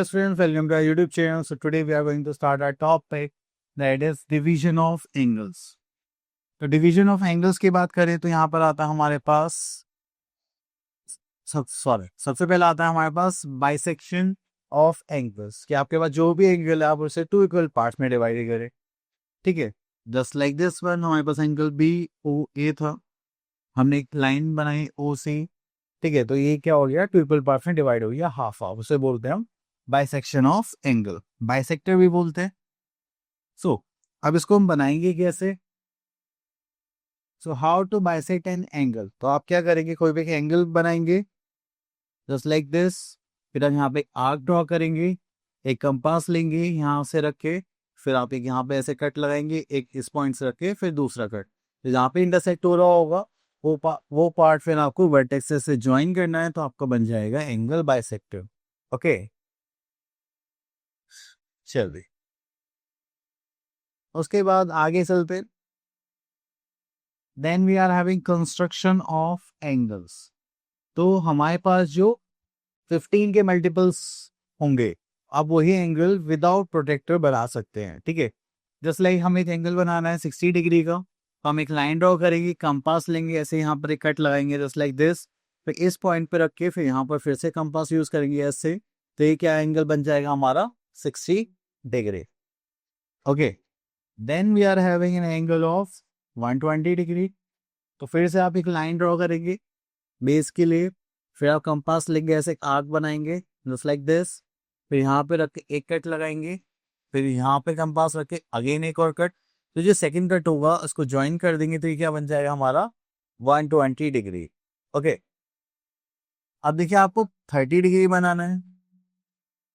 students, welcome to our YouTube channel. So today we are going to start our topic that is division of angles. तो division of angles की बात करें तो यहाँ पर आता है हमारे पास सबसे पहले आता है हमारे पास बाइसेक्शन ऑफ एंगल्स कि आपके पास जो भी एंगल है आप उसे टू इक्वल पार्ट्स में डिवाइड करें। ठीक है, जस्ट लाइक दिस वन हमारे पास एंगल बी ओ ए था, हमने एक लाइन बनाई ओ सी। ठीक है, तो ये क्या हो गया, टू इक्वल पार्ट्स में डिवाइड हो गया, हाफ हाफ, उसे बोलते हैं हम बाइसेक्शन ऑफ एंगल, बाइसेक्टर भी बोलते हैं। सो अब इसको हम बनाएंगे कैसे? So how to bisect an angle. तो आप क्या करेंगे, कोई भी एंगल बनाएंगे जस्ट लाइक दिस, फिर आप यहाँ पे आर्क ड्रॉ करेंगे, एक कंपास लेंगे यहाँ से रख के, फिर आप एक यहाँ पे ऐसे कट लगाएंगे, एक इस पॉइंट से रख के, फिर दूसरा कट, तो जहाँ पे इंटरसेक्ट हो रहा होगा वो पार्ट फिर आपको वर्टेक्स से ज्वाइन करना है, तो आपका बन जाएगा एंगल बाइसेक्टर। ओके, चलिए उसके बाद आगे चलते। Then we are having construction of angles. तो हमारे पास जो 15 के मल्टीपल्स होंगे, आप वही एंगल विदाउट प्रोटेक्टर बना सकते हैं। ठीक है, जस्ट लाइक हमें एक एंगल बनाना है 60 डिग्री का, तो हम एक लाइन ड्रॉ करेंगे, कंपास लेंगे, ऐसे यहाँ पर एक कट लगाएंगे जस्ट लाइक दिस, फिर इस पॉइंट पे रख के फिर यहाँ पर फिर से कंपास यूज करेंगे ऐसे, तो ये क्या एंगल बन जाएगा हमारा 60 degree. Okay, then we are having an angle of 120 degree. तो फिर से आप एक लाइन ड्रॉ करेंगे बेस के लिए, फिर आप कंपास लेंगे, ऐसे एक आर्क बनाएंगे जस्ट लाइक दिस, फिर यहाँ पे रख के एक कट लगाएंगे, फिर यहाँ पे कंपास रख के अगेन एक और कट, तो जो सेकंड कट होगा उसको ज्वाइन कर देंगे, तो ये क्या बन जाएगा हमारा 120 डिग्री। ओके, अब देखिए आपको 30 डिग्री बनाना है,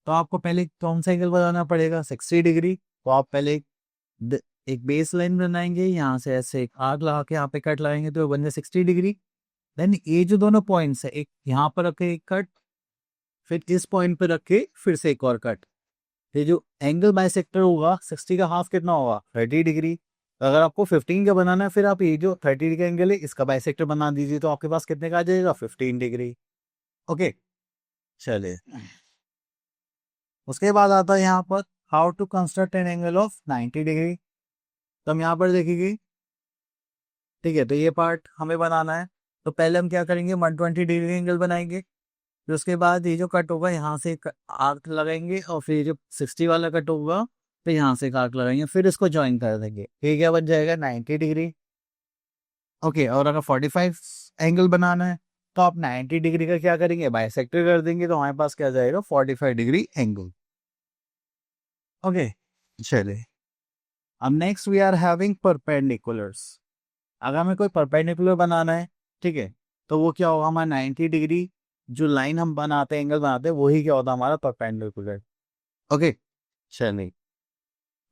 तो आपको पहले कौन सा एंगल बनाना पड़ेगा, 60 डिग्री। तो आप पहले एक बेस लाइन बनाएंगे, यहाँ से ऐसे एक आर्क लगा के यहाँ पे कट लगाएंगे, तो बन जाए 60 डिग्री। देन ये जो दोनों पॉइंट्स है, एक यहाँ पर रखे एक कट, फिर इस पॉइंट पर रख के फिर से एक और कट, ये जो एंगल बाइसेक्टर होगा 60 का हाफ कितना होगा, 30 डिग्री। अगर आपको 15 का बनाना है, फिर आप ये जो 30 डिग्री एंगल है इसका बाइसेक्टर बना दीजिए, तो आपके पास कितने का आ जाएगा, 15 डिग्री। ओके, चलिए उसके बाद आता है यहाँ पर how to construct an angle of 90 degree. तो हम यहाँ पर देखेंगे, ठीक है, तो ये पार्ट हमें बनाना है, तो पहले हम क्या करेंगे, 120 डिग्री एंगल बनाएंगे, फिर उसके बाद ये जो कट होगा यहाँ से आर्क लगाएंगे, और फिर जो 60 वाला कट होगा फिर यहाँ से एक आर्क लगाएंगे, फिर इसको ज्वाइन कर देंगे, ये क्या बन जाएगा 90 डिग्री। ओके, और अगर 45 एंगल बनाना है तो आप 90 डिग्री का क्या करेंगे, बाइसेक्टर कर देंगे, तो हमारे पास क्या जाएगा 45 डिग्री एंगल। ओके, चलिए अब next we are having perpendiculars. अगर हमें कोई परपेंडिकुलर बनाना है, ठीक है, तो वो क्या होगा, हमारा 90 डिग्री जो लाइन हम बनाते हैं, एंगल बनाते हैं, वही क्या होता है हमारा परपेंडिकुलर। ओके, चलिए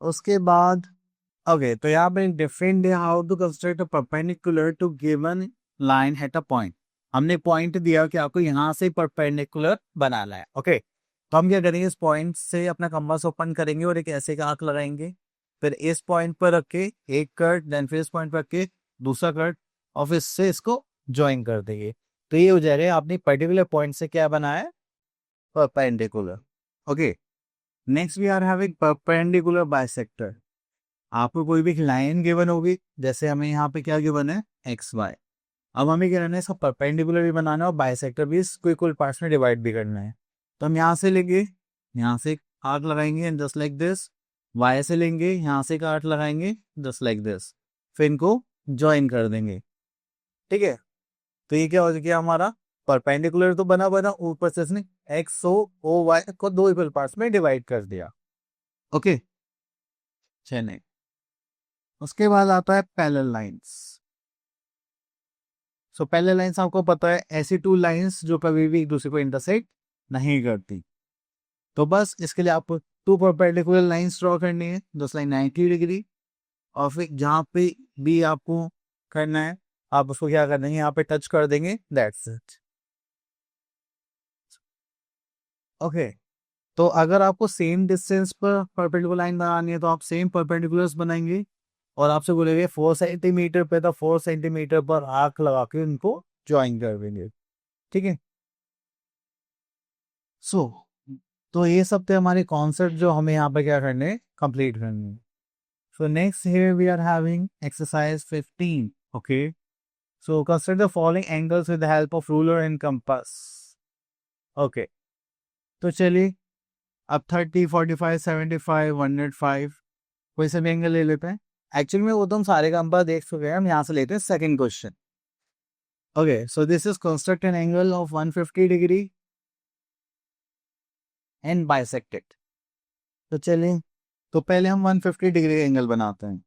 उसके बाद ओके, तो यहाँ पे different how to construct a perpendicular to given line at a point. हमने पॉइंट दिया कि आपको यहाँ से परपेंडिकुलर बनाना है। ओके, तो हम क्या करेंगे, इस पॉइंट से अपना कंपास ओपन करेंगे और एक ऐसे का आर्क लगाएंगे, फिर इस पॉइंट पर रख के एक कट, देन फिर इस पॉइंट पर रख के दूसरा कट, और फिर से इसको ज्वाइन कर देंगे, तो ये हो जाएगा आपने पर्टिकुलर पॉइंट से क्या बनाया है, perpendicular. Okay, next we are having perpendicular bisector. आपको कोई भी लाइन गिवन होगी, जैसे हमें यहाँ पे क्या गिवन है, एक्स वाई, अब हमें क्या करना है, इसका परपेंडिकुलर भी बनाना है और बाइसेक्टर भी इसको इक्वल पार्ट्स में डिवाइड भी करना है। तो हम यहाँ से लेंगे, यहाँ से आर्क लगाएंगे जस्ट लाइक दिस, वाई से लेंगे, यहाँ से एक आर्क लगाएंगे जस्ट लाइक दिस, फिर इनको ज्वाइन कर देंगे। ठीक है, तो ये क्या हो गया हमारा परपेंडिकुलर, तो बना ऊपर से इसने एक्स ओ वाई को दो इक्वल पार्ट्स में डिवाइड कर दिया। ओके, चलिए उसके बाद आता है parallel lines. So parallel lines आपको पता है, ऐसी टू लाइंस जो कभी भी एक दूसरे को इंटरसेक्ट नहीं करती। तो बस इसके लिए आपको टू परपेंडिकुलर लाइंस ड्रॉ करनी है, जस्ट लाइक 90 डिग्री, और फिर जहाँ पे भी आपको करना है आप उसको क्या करना है, यहाँ पे टच कर देंगे, दैट्स इट। ओके, तो अगर आपको सेम डिस्टेंस पर परपेंडिकुलर लाइन बनानी है, तो आप सेम परपेंडिकुलर्स बनाएंगे, और आपसे बोलेंगे 4 सेंटीमीटर पे, तो 4 सेंटीमीटर पर आर्क लगा के उनको ज्वाइन कर देंगे। ठीक है, सो तो ये सब थे हमारे कॉन्सेप्ट जो हमें यहाँ पे क्या करने, कंप्लीट करने। So next here we are having exercise 15. Okay, so consider the following angles with the help of ruler and compass. Okay, तो चलिए अब 30, 45, 75, 105 कोई सा भी एंगल ले लेते हैं. एक्चुअली में वो तो हम सारे कंपास देख चुके हैं, हम यहाँ से लेते हैं second question. Okay, so this is construct an angle of 150 degree and bisected. तो चलिए, तो पहले हम 150 डिग्री एंगल बनाते हैं.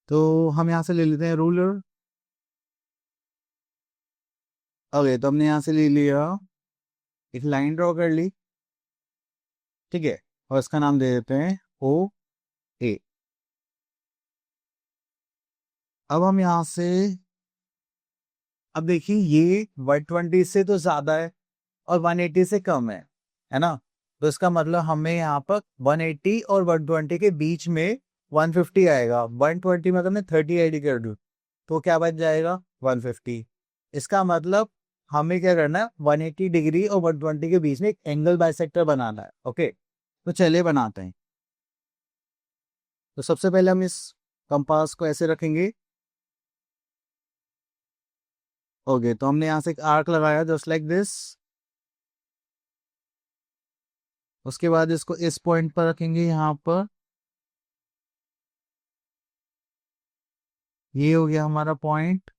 तो हम यहाँ से ले लेते हैं रूलर. ओके, तो हमने यहाँ से ले लिया, एक लाइन ड्रॉ कर ली, ठीक है, और इसका नाम दे देते हैं ओ ए. अब हम यहाँ से, अब देखिए ये 120 से तो ज्यादा है और 180 से कम है ना. तो इसका मतलब हमें यहाँ पर 180 और 120 के बीच में 150 आएगा. 120 में अगर मैं 30 ऐड कर दूँ तो क्या बच जाएगा, 150. इसका मतलब हमें क्या करना है, 180 डिग्री और 120 के बीच में एक एंगल बाइसेक्टर बनाना है. ओके, तो चलिए बनाते हैं. तो सबसे पहले हम इस कंपास को ऐसे रखेंगे. ओके, तो हमने यहाँ से एक आर्क लगाया जस्ट लाइक दिस. उसके बाद इसको इस पॉइंट पर रखेंगे, यहाँ पर. ये हो गया हमारा पॉइंट.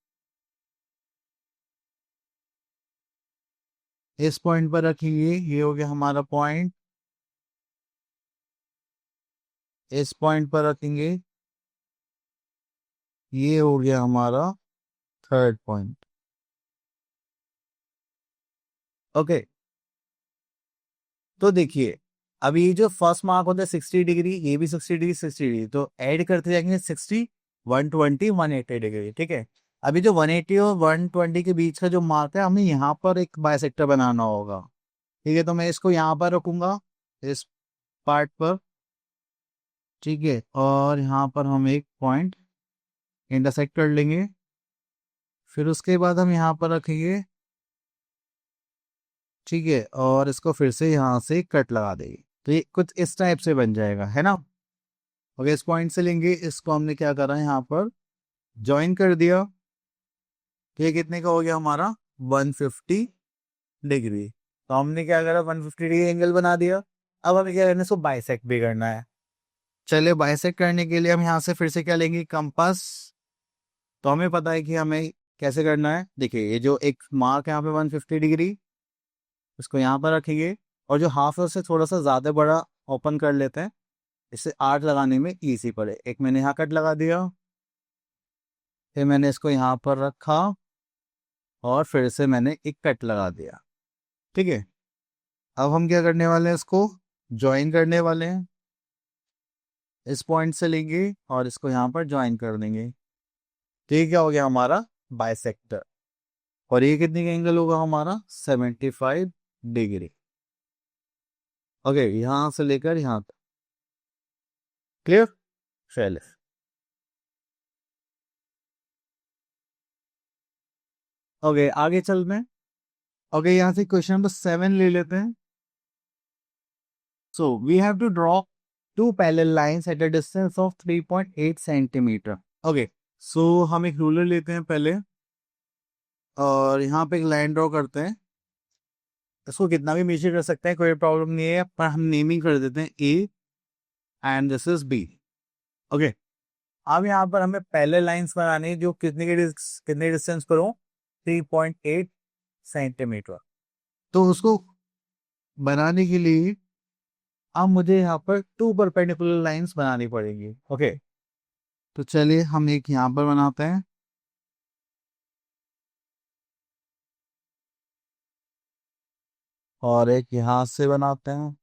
इस पॉइंट पर रखेंगे, ये हो गया हमारा पॉइंट. इस पॉइंट पर रखेंगे, ये हो गया हमारा थर्ड पॉइंट. ओके, तो देखिए अब ये जो फर्स्ट मार्क होता है 60 डिग्री, ये भी 60 डिग्री 60 डिग्री, तो ऐड करते जाएंगे 60, 120, 180 डिग्री. ठीक है, अभी जो 180 और 120 के बीच का जो मार्क है, हमें यहाँ पर एक बाइसेक्टर बनाना होगा. ठीक है, तो मैं इसको यहाँ पर रखूंगा, इस पार्ट पर. ठीक है, और यहाँ पर हम एक पॉइंट इंटरसेक्ट कर लेंगे. फिर उसके बाद हम यहाँ पर रखेंगे. ठीक है, और इसको फिर से यहाँ से कट लगा देंगे. तो ये कुछ इस टाइप से बन जाएगा, है ना. ओके, इस पॉइंट से लेंगे, इसको हमने क्या करा, यहाँ पर ज्वाइन कर दिया. तो ये कितने का हो गया हमारा, 150 डिग्री. तो हमने क्या करा, 150 डिग्री एंगल बना दिया. अब हमें क्या करना है, इसको बाइसेक्ट भी करना है. चलिए, बाइसेक्ट करने के लिए हम यहाँ से फिर से क्या लेंगे, कंपास. तो हमें पता है कि हमें कैसे करना है. देखिए, ये जो एक मार्क है यहाँ पे 150 डिग्री, उसको यहाँ पर रखेंगे, और जो हाफ है उससे थोड़ा सा ज़्यादा बड़ा ओपन कर लेते हैं, इससे आर्ट लगाने में इजी पड़े. एक मैंने यहाँ कट लगा दिया, फिर मैंने इसको यहाँ पर रखा, और फिर से मैंने एक कट लगा दिया. ठीक है, अब हम क्या करने वाले हैं, इसको ज्वाइन करने वाले हैं. इस पॉइंट से लेंगे और इसको यहाँ पर ज्वाइन कर देंगे. तो ये क्या हो गया हमारा, बाइसेक्टर. और ये कितने का एंगल होगा हमारा, 75 डिग्री. ओके, यहाँ से लेकर यहाँ तक क्लियर. चलिए, ओके आगे चल में. ओके, यहाँ से क्वेश्चन नंबर 7 ले लेते हैं. So we have to draw two parallel lines at a distance of 3.8 centimetre. Okay, so हम एक रूलर लेते हैं पहले, और यहाँ पे एक लाइन ड्रॉ करते हैं. इसको कितना भी मेजर कर सकते हैं, कोई प्रॉब्लम नहीं है, पर हम नेमिंग कर देते हैं A and this is B. Okay, अब यहाँ पर हमें पहले लाइंस बनानी है जो कितने डिस्टेंस पर हो, 3.8 सेंटीमीटर. तो उसको बनाने के लिए अब मुझे यहाँ पर टू परपेंडिकुलर लाइंस बनानी पड़ेगी. ओके, तो चलिए हम एक यहाँ पर बनाते हैं, और एक यहाँ से बनाते हैं.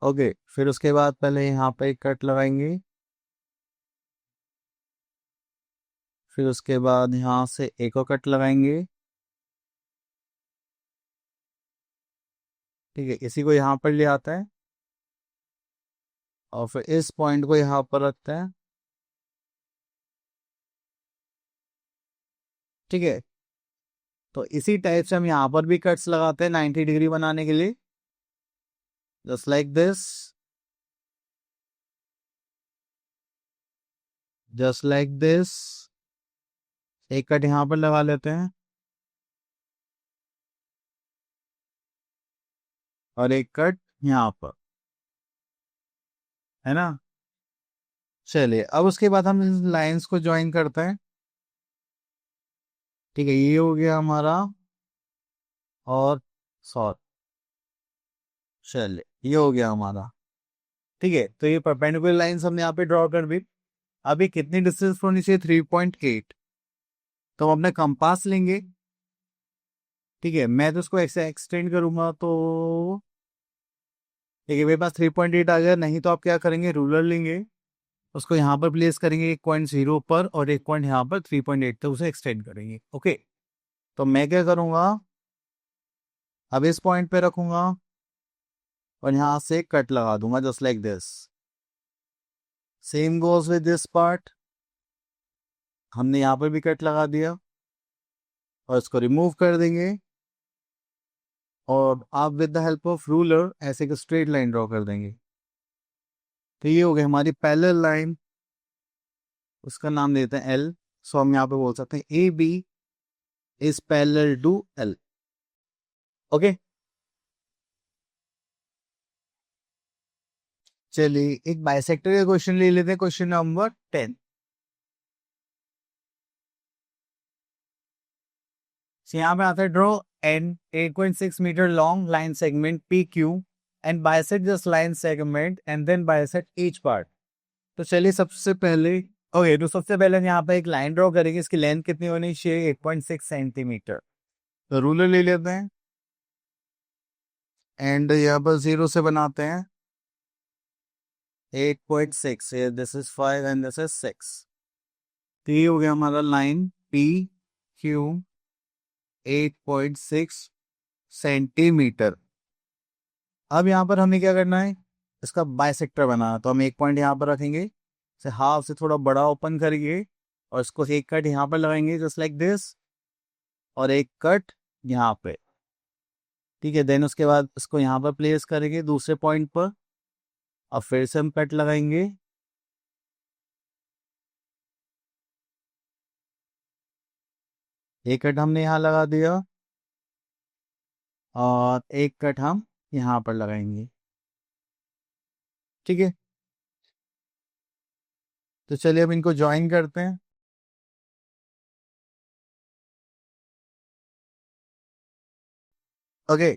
ओके, फिर उसके बाद पहले यहाँ पे एक कट लगाएंगे. फिर उसके बाद यहाँ से एक और कट लगाएंगे. ठीक है, इसी को यहाँ पर ले आता है, और फिर इस पॉइंट को यहाँ पर रखते हैं. ठीक है, तो इसी टाइप से हम यहाँ पर भी कट्स लगाते हैं 90 डिग्री बनाने के लिए, just like this, just like this. एक कट यहाँ पर लगा लेते हैं और एक कट यहाँ पर, है ना। चलिए अब उसके बाद हम इन लाइंस को ज्वाइन करते हैं। ठीक है, ये हो गया हमारा, और सॉरी, चलिए ये हो गया हमारा। ठीक है, तो ये परपेंडिकुलर लाइंस हमने यहाँ पे ड्रॉ कर दी। अभी कितनी डिस्टेंस होनी चाहिए, 3.8। तो हम अपना कंपास लेंगे। ठीक है, मैं तो इसको ऐसे एक्सटेंड करूंगा, तो ठीक है मेरे पास 3.8 आ गया। नहीं तो आप क्या करेंगे, रूलर लेंगे, उसको यहाँ पर प्लेस करेंगे 1.0 पर, और एक पॉइंट यहाँ पर 3.8 तक उसे एक्सटेंड करेंगे। ओके, तो मैं क्या करूँगा, अब इस पॉइंट पे रखूंगा और यहाँ से कट लगा दूंगा, just like this. Same goes with this part, हमने यहाँ पर भी कट लगा दिया और इसको रिमूव कर देंगे, और आप with the help of ruler ऐसे एक स्ट्रेट लाइन ड्रॉ कर देंगे। तो ये हो गई हमारी पैरेलल लाइन, उसका नाम देते हैं एल। सो हम यहाँ पे बोल सकते हैं A B is parallel to L. Okay, चलिए एक बाइसेक्टर का क्वेश्चन ले लेते हैं, क्वेश्चन नंबर 10। यहाँ पे आता है, draw an 8.6 metre long line segment P Q and bisect this line segment and then bisect each part. तो चलिए सबसे पहले, ओके, तो सबसे पहले हम यहाँ पे एक लाइन ड्रॉ करेंगे। इसकी लेंथ कितनी होनी चाहिए, 8.6 सेंटीमीटर। तो रूलर ले लेते हैं एंड यहाँ पर 0 से बनाते हैं 8.6, this is 5 and this is 6। तो ये हो गया हमारा लाइन पी क्यू 8.6 सेंटीमीटर। अब यहाँ पर हमें क्या करना है, इसका बाइसेक्टर बनाना। तो हम एक पॉइंट यहाँ पर रखेंगे, से हाफ से थोड़ा बड़ा ओपन करेंगे और इसको एक कट यहाँ पर लगाएंगे, जस्ट लाइक दिस, और एक कट यहाँ पे। ठीक है, देन उसके बाद इसको यहाँ पर प्लेस करेंगे दूसरे पॉइंट पर, अब फिर से हम कट लगाएंगे, एक कट हमने यहाँ लगा दिया और एक कट हम यहाँ पर लगाएंगे। ठीक है, तो चलिए अब इनको ज्वाइन करते हैं। ओके,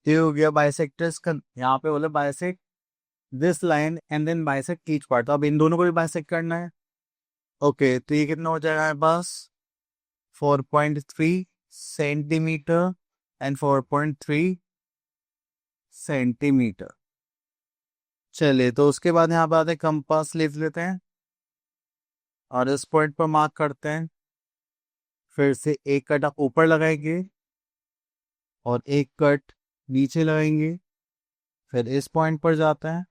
ये हो गया बाइसेक्टर्स का, यहाँ पे बोले bisect this line and then bisect each part. तो अब इन दोनों को भी बाइसेक्ट करना है। ओके, तो ये कितना हो जाएगा हमारे पास, 4.3 सेंटीमीटर एंड 4.3 सेंटीमीटर। चलिए, तो उसके बाद यहाँ पे आते हैं, कंपास ले लेते हैं और इस पॉइंट पर मार्क करते हैं। फिर से एक कट आप ऊपर लगाएंगे और एक कट नीचे लगाएंगे, फिर इस पॉइंट पर जाता है,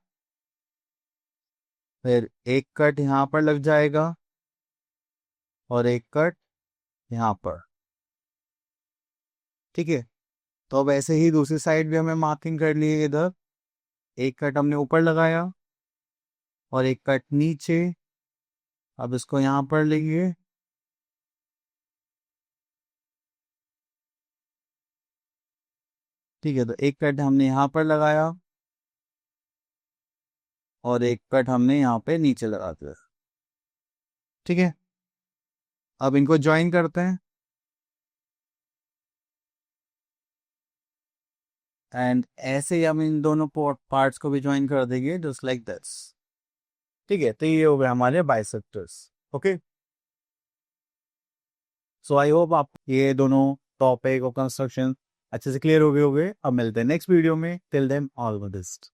फिर एक कट यहाँ पर लग जाएगा और एक कट यहाँ पर। ठीक है, तो अब ऐसे ही दूसरी साइड भी हमें मार्किंग कर ली है। इधर एक कट हमने ऊपर लगाया और एक कट नीचे, अब इसको यहाँ पर लेंगे, ठीक है, तो एक कट हमने यहाँ पर लगाया और एक कट हमने यहाँ पे नीचे लगा दिया। ठीक है, अब इनको ज्वाइन करते हैं एंड ऐसे ही हम इन दोनों पार्ट्स को भी ज्वाइन कर देंगे, जस्ट लाइक दिस। ठीक है, तो ये हो गया हमारे bisectors. Okay, so I hope आप ये दोनों टॉपिक और कंस्ट्रक्शन अच्छे से क्लियर हो गए होंगे। अब मिलते हैं नेक्स्ट वीडियो में, till then all the best.